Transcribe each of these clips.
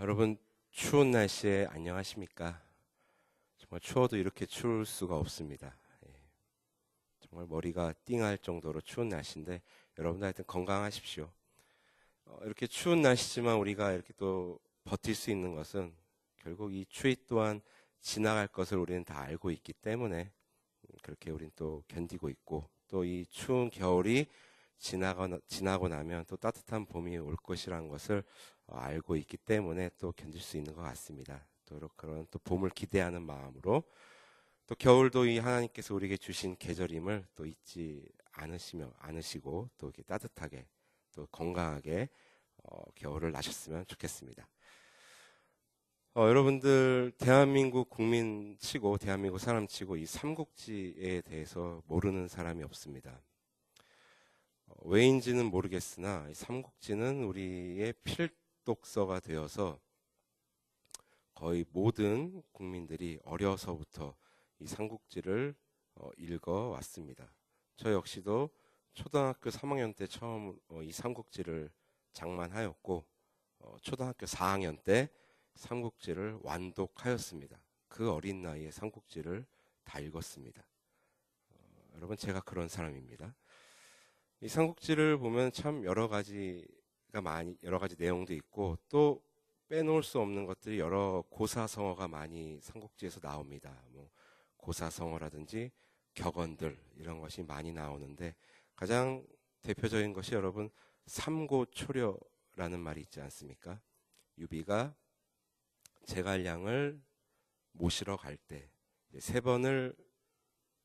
여러분 추운 날씨에 안녕하십니까? 정말 추워도 이렇게 추울 수가 없습니다. 정말 머리가 띵할 정도로 추운 날씨인데 여러분들 하여튼 건강하십시오. 이렇게 추운 날씨지만 우리가 이렇게 또 버틸 수 있는 것은 결국 이 추위 또한 지나갈 것을 우리는 다 알고 있기 때문에 그렇게 우린 또 견디고 있고, 또 이 추운 겨울이 지나고 나면 또 따뜻한 봄이 올 것이라는 것을 알고 있기 때문에 또 견딜 수 있는 것 같습니다. 또 그런 또 봄을 기대하는 마음으로, 또 겨울도 이 하나님께서 우리에게 주신 계절임을 또 잊지 않으시고 또 이렇게 따뜻하게 또 건강하게 겨울을 나셨으면 좋겠습니다. 여러분들 대한민국 국민 치고 대한민국 사람 치고 이 삼국지에 대해서 모르는 사람이 없습니다. 왜인지는 모르겠으나 이 삼국지는 우리의 필독서가 되어서 거의 모든 국민들이 어려서부터 이 삼국지를 읽어왔습니다. 저 역시도 초등학교 3학년 때 처음 이 삼국지를 장만하였고, 초등학교 4학년 때 삼국지를 완독하였습니다. 그 어린 나이에 삼국지를 다 읽었습니다. 여러분, 제가 그런 사람입니다. 이 삼국지를 보면 참 여러 가지 내용도 있고, 또 빼놓을 수 없는 것들이 여러 고사성어가 많이 삼국지에서 나옵니다. 고사성어라든지 격언들 이런 것이 많이 나오는데, 가장 대표적인 것이 여러분 삼고초려라는 말이 있지 않습니까? 유비가 제갈량을 모시러 갈 때 3번을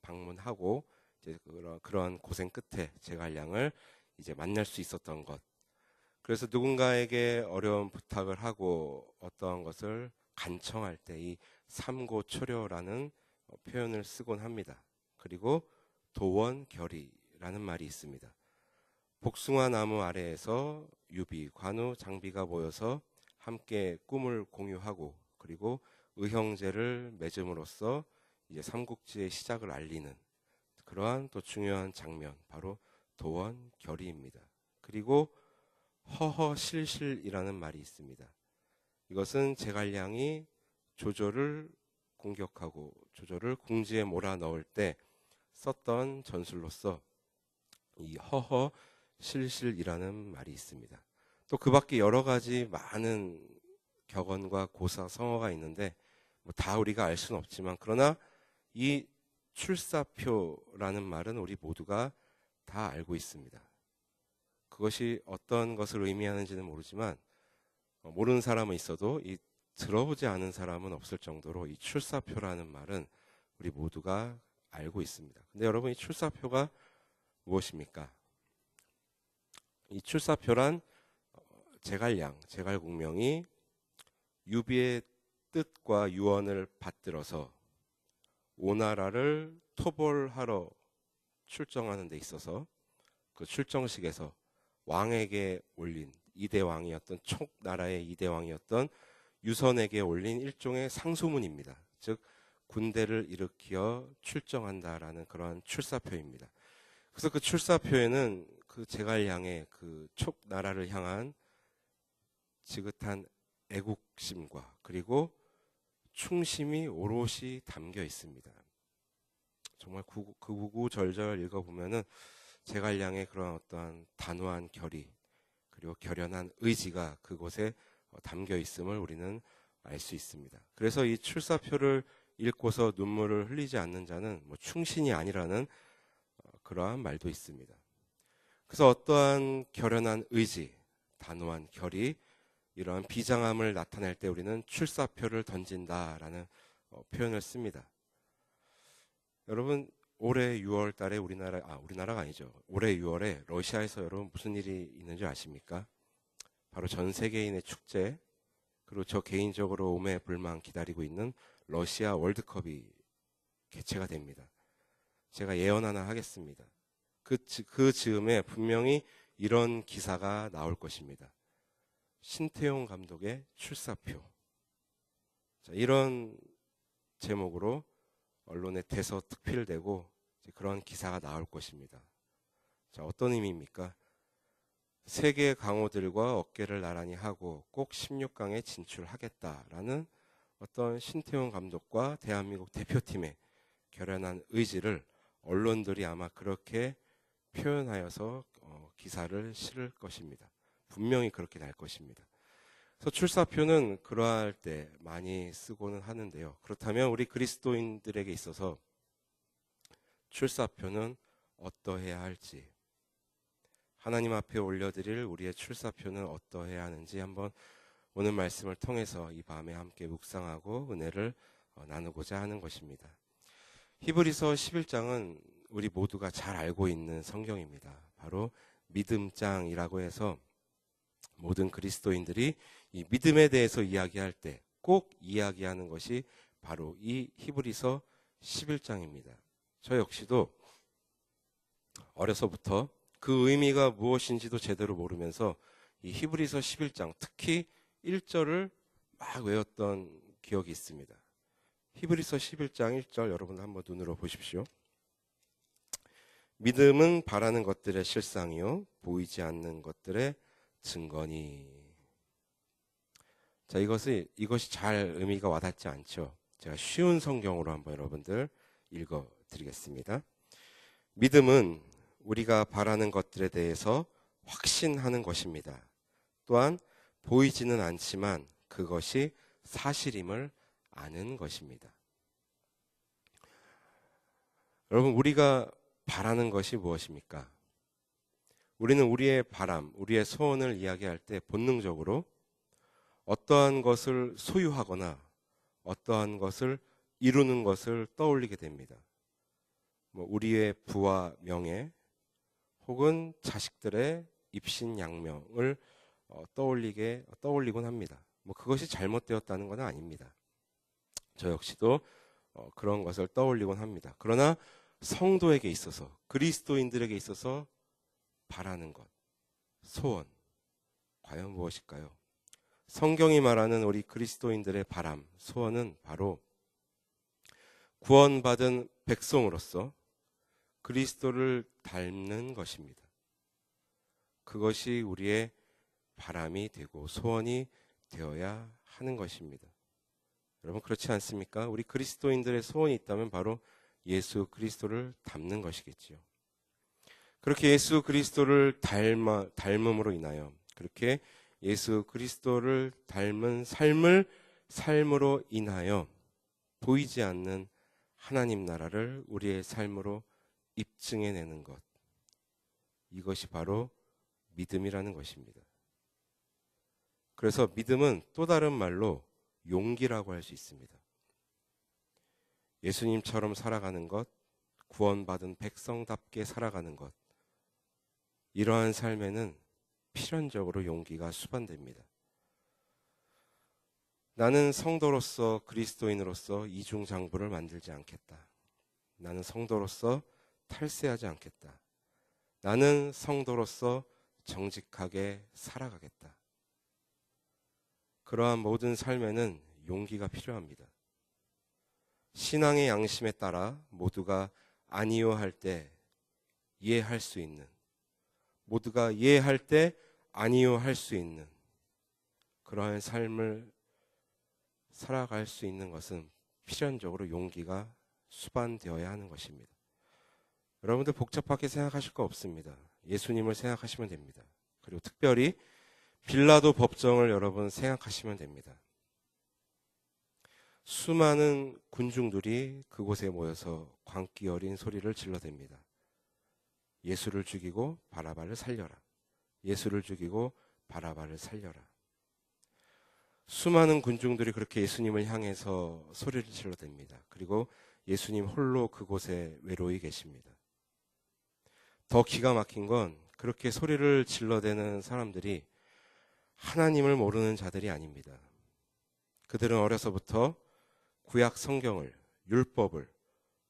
방문하고 이제 그런 고생 끝에 제갈량을 이제 만날 수 있었던 것. 그래서 누군가에게 어려운 부탁을 하고 어떠한 것을 간청할 때 이 삼고초려라는 표현을 쓰곤 합니다. 그리고 도원결의라는 말이 있습니다. 복숭아 나무 아래에서 유비, 관우, 장비가 모여서 함께 꿈을 공유하고, 그리고 의형제를 맺음으로써 이제 삼국지의 시작을 알리는 그러한 또 중요한 장면, 바로 도원결의입니다. 그리고 허허실실이라는 말이 있습니다. 이것은 제갈량이 조조를 공격하고 조조를 궁지에 몰아넣을 때 썼던 전술로서 이 허허실실이라는 말이 있습니다. 또 그 밖에 여러 가지 많은 격언과 고사 성어가 있는데 다 우리가 알 수는 없지만, 그러나 이 출사표라는 말은 우리 모두가 다 알고 있습니다. 그것이 어떤 것을 의미하는지는 모르지만 모르는 사람은 있어도 이 들어보지 않은 사람은 없을 정도로 이 출사표라는 말은 우리 모두가 알고 있습니다. 근데 여러분, 이 출사표가 무엇입니까? 이 출사표란 제갈공명이 유비의 뜻과 유언을 받들어서 오나라를 토벌하러 출정하는 데 있어서 그 출정식에서 왕에게 올린 이대왕이었던 촉나라의 이대왕이었던 유선에게 올린 일종의 상소문입니다. 즉 군대를 일으켜 출정한다라는 그러한 출사표입니다. 그래서 그 출사표에는 그 제갈량의 그 촉나라를 향한 지긋한 애국심과 그리고 충심이 오롯이 담겨 있습니다. 정말 구구절절 읽어보면은 제갈량의 그런 어떠한 단호한 결의 그리고 결연한 의지가 그곳에 담겨 있음을 우리는 알 수 있습니다. 그래서 이 출사표를 읽고서 눈물을 흘리지 않는 자는 충신이 아니라는 그러한 말도 있습니다. 그래서 어떠한 결연한 의지, 단호한 결의, 이러한 비장함을 나타낼 때 우리는 출사표를 던진다라는 표현을 씁니다. 여러분, 올해 6월 달에 우리나라가 아니죠. 올해 6월에 러시아에서 여러분 무슨 일이 있는지 아십니까? 바로 전 세계인의 축제, 그리고 저 개인적으로 오매불망 기다리고 있는 러시아 월드컵이 개최가 됩니다. 제가 예언 하나 하겠습니다. 그 즈음에 분명히 이런 기사가 나올 것입니다. 신태용 감독의 출사표. 자, 이런 제목으로 언론에 대서특필되고 그런 기사가 나올 것입니다. 자, 어떤 의미입니까? 세계 강호들과 어깨를 나란히 하고 꼭 16강에 진출하겠다라는 어떤 신태용 감독과 대한민국 대표팀의 결연한 의지를 언론들이 아마 그렇게 표현하여서 기사를 실을 것입니다. 분명히 그렇게 날 것입니다. 그래서 출사표는 그러할 때 많이 쓰고는 하는데요. 그렇다면 우리 그리스도인들에게 있어서 출사표는 어떠해야 할지, 하나님 앞에 올려드릴 우리의 출사표는 어떠해야 하는지 한번 오늘 말씀을 통해서 이 밤에 함께 묵상하고 은혜를 나누고자 하는 것입니다. 히브리서 11장은 우리 모두가 잘 알고 있는 성경입니다. 바로 믿음장이라고 해서 모든 그리스도인들이 이 믿음에 대해서 이야기할 때 꼭 이야기하는 것이 바로 이 히브리서 11장입니다. 저 역시도 어려서부터 그 의미가 무엇인지도 제대로 모르면서 이 히브리서 11장, 특히 1절을 막 외웠던 기억이 있습니다. 히브리서 11장 1절 여러분 한번 눈으로 보십시오. 믿음은 바라는 것들의 실상이요 보이지 않는 것들의 증거니. 자, 이것이 잘 의미가 와닿지 않죠. 제가 쉬운 성경으로 한번 여러분들 읽어 드리겠습니다. 믿음은 우리가 바라는 것들에 대해서 확신하는 것입니다. 또한 보이지는 않지만 그것이 사실임을 아는 것입니다. 여러분, 우리가 바라는 것이 무엇입니까? 우리는 우리의 바람, 우리의 소원을 이야기할 때 본능적으로 어떠한 것을 소유하거나 어떠한 것을 이루는 것을 떠올리게 됩니다. 우리의 부와 명예 혹은 자식들의 입신양명을 떠올리곤 합니다. 그것이 잘못되었다는 건 아닙니다. 저 역시도 그런 것을 떠올리곤 합니다. 그러나 성도에게 있어서, 그리스도인들에게 있어서 바라는 것, 소원, 과연 무엇일까요? 성경이 말하는 우리 그리스도인들의 바람, 소원은 바로 구원받은 백성으로서 그리스도를 닮는 것입니다. 그것이 우리의 바람이 되고 소원이 되어야 하는 것입니다. 여러분, 그렇지 않습니까? 우리 그리스도인들의 소원이 있다면 바로 예수 그리스도를 닮는 것이겠지요. 그렇게 예수 그리스도를 닮음으로 인하여, 그렇게 예수 그리스도를 닮은 삶으로 인하여 보이지 않는 하나님 나라를 우리의 삶으로 입증해내는 것, 이것이 바로 믿음이라는 것입니다. 그래서 믿음은 또 다른 말로 용기라고 할 수 있습니다. 예수님처럼 살아가는 것, 구원받은 백성답게 살아가는 것, 이러한 삶에는 필연적으로 용기가 수반됩니다. 나는 성도로서, 그리스도인으로서 이중장부를 만들지 않겠다. 나는 성도로서 탈세하지 않겠다. 나는 성도로서 정직하게 살아가겠다. 그러한 모든 삶에는 용기가 필요합니다. 신앙의 양심에 따라 모두가 아니요 할 때 이해할 수 있는, 모두가 이해할 때 아니요 할 수 있는 그러한 삶을 살아갈 수 있는 것은 필연적으로 용기가 수반되어야 하는 것입니다. 여러분들 복잡하게 생각하실 거 없습니다. 예수님을 생각하시면 됩니다. 그리고 특별히 빌라도 법정을 여러분 생각하시면 됩니다. 수많은 군중들이 그곳에 모여서 광기 어린 소리를 질러댑니다. 예수를 죽이고 바라바를 살려라. 예수를 죽이고 바라바를 살려라. 수많은 군중들이 그렇게 예수님을 향해서 소리를 질러댑니다. 그리고 예수님 홀로 그곳에 외로이 계십니다. 더 기가 막힌 건 그렇게 소리를 질러대는 사람들이 하나님을 모르는 자들이 아닙니다. 그들은 어려서부터 구약 성경을, 율법을,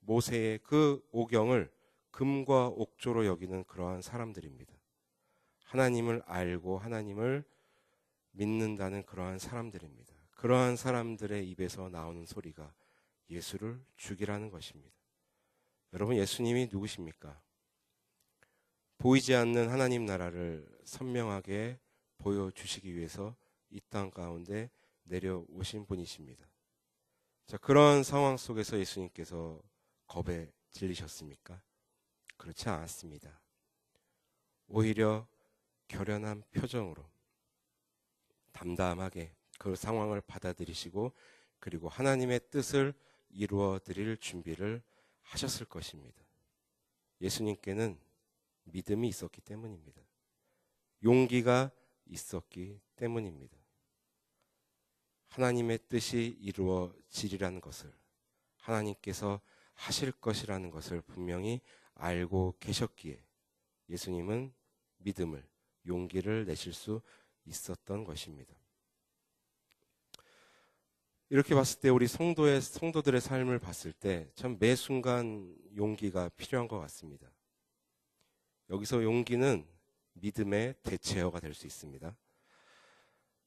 모세의 그 오경을 금과 옥조로 여기는 그러한 사람들입니다. 하나님을 알고 하나님을 믿는다는 그러한 사람들입니다. 그러한 사람들의 입에서 나오는 소리가 예수를 죽이라는 것입니다. 여러분, 예수님이 누구십니까? 보이지 않는 하나님 나라를 선명하게 보여주시기 위해서 이 땅 가운데 내려오신 분이십니다. 자, 그런 상황 속에서 예수님께서 겁에 질리셨습니까? 그렇지 않았습니다. 오히려 결연한 표정으로 담담하게 그 상황을 받아들이시고 그리고 하나님의 뜻을 이루어 드릴 준비를 하셨을 것입니다. 예수님께는 믿음이 있었기 때문입니다. 용기가 있었기 때문입니다. 하나님의 뜻이 이루어지리라는 것을, 하나님께서 하실 것이라는 것을 분명히 알고 계셨기에 예수님은 믿음을, 용기를 내실 수 있었던 것입니다. 이렇게 봤을 때 우리 성도들의 삶을 봤을 때 참 매 순간 용기가 필요한 것 같습니다. 여기서 용기는 믿음의 대체어가 될 수 있습니다.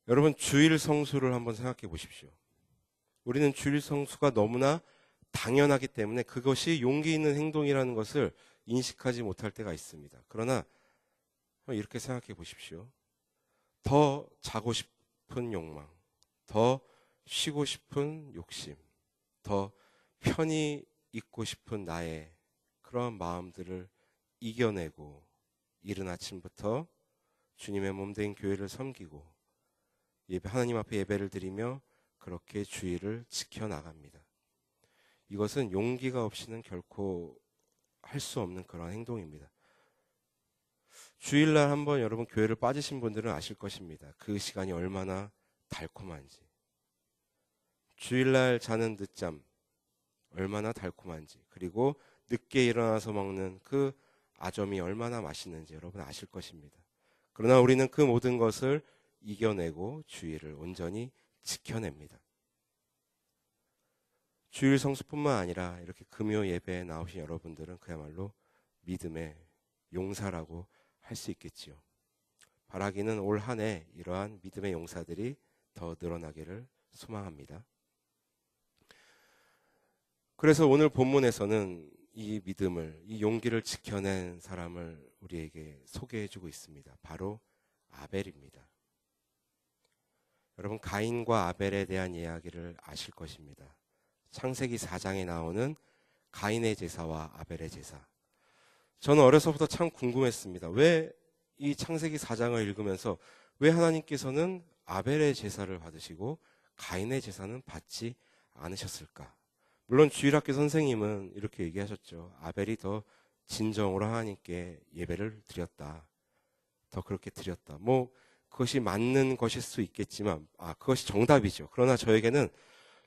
여러분, 주일 성수를 한번 생각해 보십시오. 우리는 주일 성수가 너무나 당연하기 때문에 그것이 용기 있는 행동이라는 것을 인식하지 못할 때가 있습니다. 그러나 이렇게 생각해 보십시오. 더 자고 싶은 욕망, 더 쉬고 싶은 욕심, 더 편히 있고 싶은 나의 그런 마음들을 이겨내고 이른 아침부터 주님의 몸된 교회를 섬기고 하나님 앞에 예배를 드리며 그렇게 주일을 지켜나갑니다. 이것은 용기가 없이는 결코 할 수 없는 그런 행동입니다. 주일날 한번 여러분 교회를 빠지신 분들은 아실 것입니다. 그 시간이 얼마나 달콤한지. 주일날 자는 늦잠 얼마나 달콤한지, 그리고 늦게 일어나서 먹는 그 아점이 얼마나 맛있는지 여러분 아실 것입니다. 그러나 우리는 그 모든 것을 이겨내고 주일을 온전히 지켜냅니다. 주일 성수뿐만 아니라 이렇게 금요 예배에 나오신 여러분들은 그야말로 믿음의 용사라고 할 수 있겠지요. 바라기는 올 한 해 이러한 믿음의 용사들이 더 늘어나기를 소망합니다. 그래서 오늘 본문에서는 이 믿음을, 이 용기를 지켜낸 사람을 우리에게 소개해주고 있습니다. 바로 아벨입니다. 여러분, 가인과 아벨에 대한 이야기를 아실 것입니다. 창세기 4장에 나오는 가인의 제사와 아벨의 제사. 저는 어려서부터 참 궁금했습니다. 왜 이 창세기 4장을 읽으면서 왜 하나님께서는 아벨의 제사를 받으시고 가인의 제사는 받지 않으셨을까? 물론 주일학교 선생님은 이렇게 얘기하셨죠. 아벨이 더 진정으로 하나님께 예배를 드렸다. 더 그렇게 드렸다. 그것이 맞는 것일 수 있겠지만, 그것이 정답이죠. 그러나 저에게는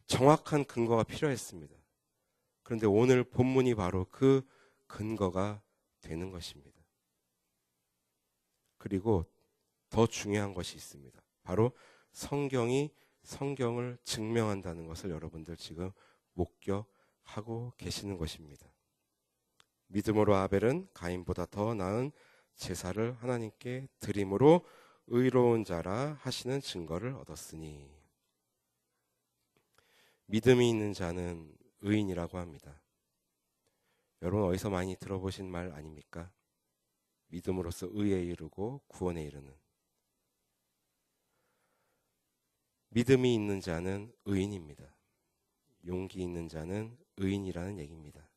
정확한 근거가 필요했습니다. 그런데 오늘 본문이 바로 그 근거가 되는 것입니다. 그리고 더 중요한 것이 있습니다. 바로 성경이 성경을 증명한다는 것을 여러분들 지금 목격하고 계시는 것입니다. 믿음으로 아벨은 가인보다 더 나은 제사를 하나님께 드림으로 의로운 자라 하시는 증거를 얻었으니. 믿음이 있는 자는 의인이라고 합니다. 여러분 어디서 많이 들어보신 말 아닙니까? 믿음으로써 의에 이르고 구원에 이르는. 믿음이 있는 자는 의인입니다. 용기 있는 자는 의인이라는 얘기입니다.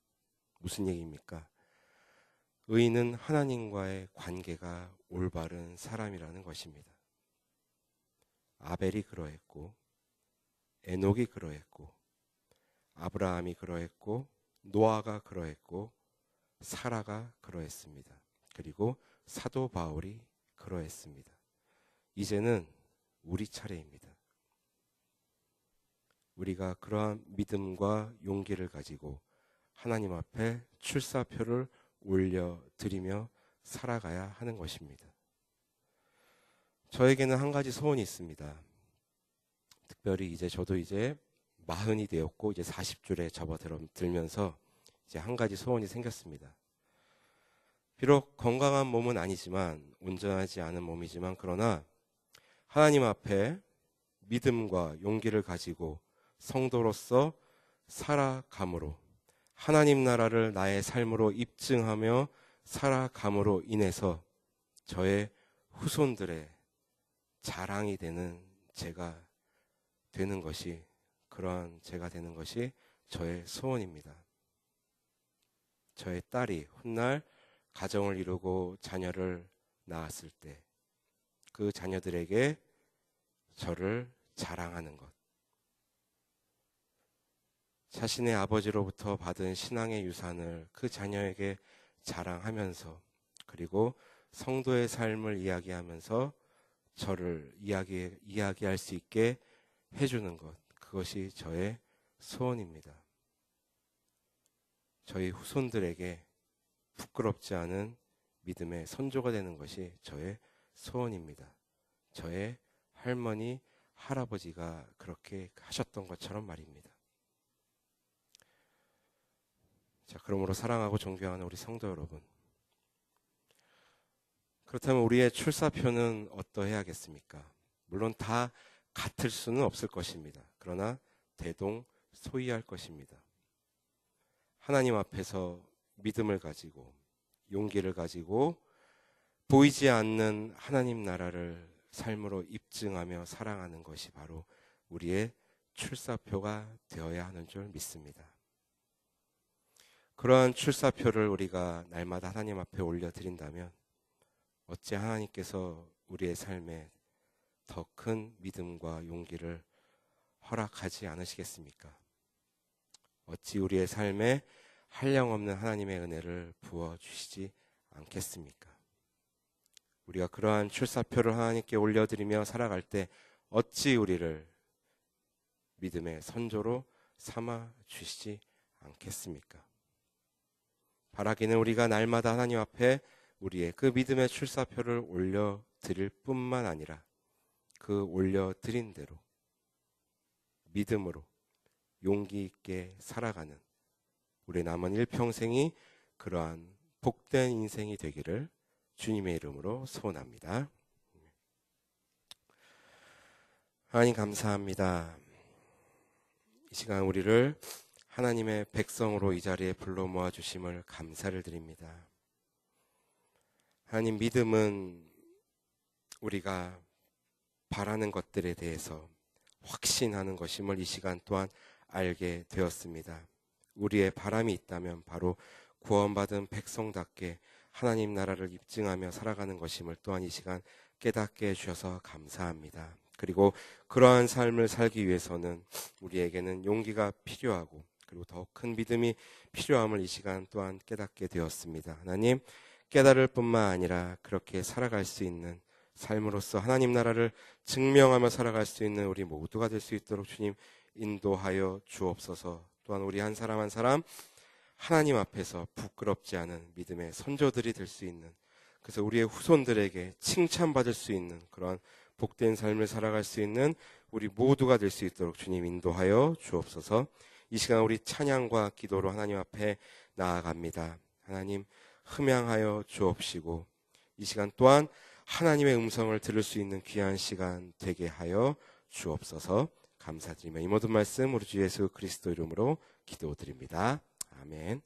무슨 얘기입니까? 의인은 하나님과의 관계가 올바른 사람이라는 것입니다. 아벨이 그러했고, 에녹이 그러했고, 아브라함이 그러했고, 노아가 그러했고, 사라가 그러했습니다. 그리고 사도 바울이 그러했습니다. 이제는 우리 차례입니다. 우리가 그러한 믿음과 용기를 가지고 하나님 앞에 출사표를 올려드리며 살아가야 하는 것입니다. 저에게는 한 가지 소원이 있습니다. 특별히 저도 이제 40이 되었고 이제 40줄에 접어들면서 이제 한 가지 소원이 생겼습니다. 비록 건강한 몸은 아니지만, 온전하지 않은 몸이지만, 그러나 하나님 앞에 믿음과 용기를 가지고 성도로서 살아감으로 하나님 나라를 나의 삶으로 입증하며 살아감으로 인해서 저의 후손들의 자랑이 되는 제가 되는 것이, 그러한 제가 되는 것이 저의 소원입니다. 저의 딸이 훗날 가정을 이루고 자녀를 낳았을 때 그 자녀들에게 저를 자랑하는 것, 자신의 아버지로부터 받은 신앙의 유산을 그 자녀에게 자랑하면서, 그리고 성도의 삶을 이야기하면서 저를 이야기할 수 있게 해주는 것, 그것이 저의 소원입니다. 저희 후손들에게 부끄럽지 않은 믿음의 선조가 되는 것이 저의 소원입니다. 저의 할머니, 할아버지가 그렇게 하셨던 것처럼 말입니다. 자, 그러므로 사랑하고 존경하는 우리 성도 여러분, 그렇다면 우리의 출사표는 어떠해야겠습니까? 물론 다 같을 수는 없을 것입니다. 그러나 대동소이할 것입니다. 하나님 앞에서 믿음을 가지고 용기를 가지고 보이지 않는 하나님 나라를 삶으로 입증하며 사랑하는 것이 바로 우리의 출사표가 되어야 하는 줄 믿습니다. 그러한 출사표를 우리가 날마다 하나님 앞에 올려드린다면 어찌 하나님께서 우리의 삶에 더 큰 믿음과 용기를 허락하지 않으시겠습니까? 어찌 우리의 삶에 한량없는 하나님의 은혜를 부어주시지 않겠습니까? 우리가 그러한 출사표를 하나님께 올려드리며 살아갈 때 어찌 우리를 믿음의 선조로 삼아 주시지 않겠습니까? 바라기는 우리가 날마다 하나님 앞에 우리의 그 믿음의 출사표를 올려드릴 뿐만 아니라 그 올려드린 대로 믿음으로 용기 있게 살아가는 우리 남은 일평생이 그러한 복된 인생이 되기를 주님의 이름으로 소원합니다. 하나님 감사합니다. 이 시간 우리를 하나님의 백성으로 이 자리에 불러 모아 주심을 감사를 드립니다. 하나님, 믿음은 우리가 바라는 것들에 대해서 확신하는 것임을 이 시간 또한 알게 되었습니다. 우리의 바람이 있다면 바로 구원받은 백성답게 하나님 나라를 입증하며 살아가는 것임을 또한 이 시간 깨닫게 해주셔서 감사합니다. 그리고 그러한 삶을 살기 위해서는 우리에게는 용기가 필요하고 그리고 더 큰 믿음이 필요함을 이 시간 또한 깨닫게 되었습니다. 하나님, 깨달을 뿐만 아니라 그렇게 살아갈 수 있는 삶으로서 하나님 나라를 증명하며 살아갈 수 있는 우리 모두가 될 수 있도록 주님 인도하여 주옵소서. 또한 우리 한 사람 한 사람 하나님 앞에서 부끄럽지 않은 믿음의 선조들이 될 수 있는, 그래서 우리의 후손들에게 칭찬받을 수 있는 그러한 복된 삶을 살아갈 수 있는 우리 모두가 될 수 있도록 주님 인도하여 주옵소서. 이 시간 우리 찬양과 기도로 하나님 앞에 나아갑니다. 하나님 흠양하여 주옵시고 이 시간 또한 하나님의 음성을 들을 수 있는 귀한 시간 되게 하여 주옵소서. 감사드리며 이 모든 말씀 우리 주 예수 그리스도 이름으로 기도드립니다. 아멘.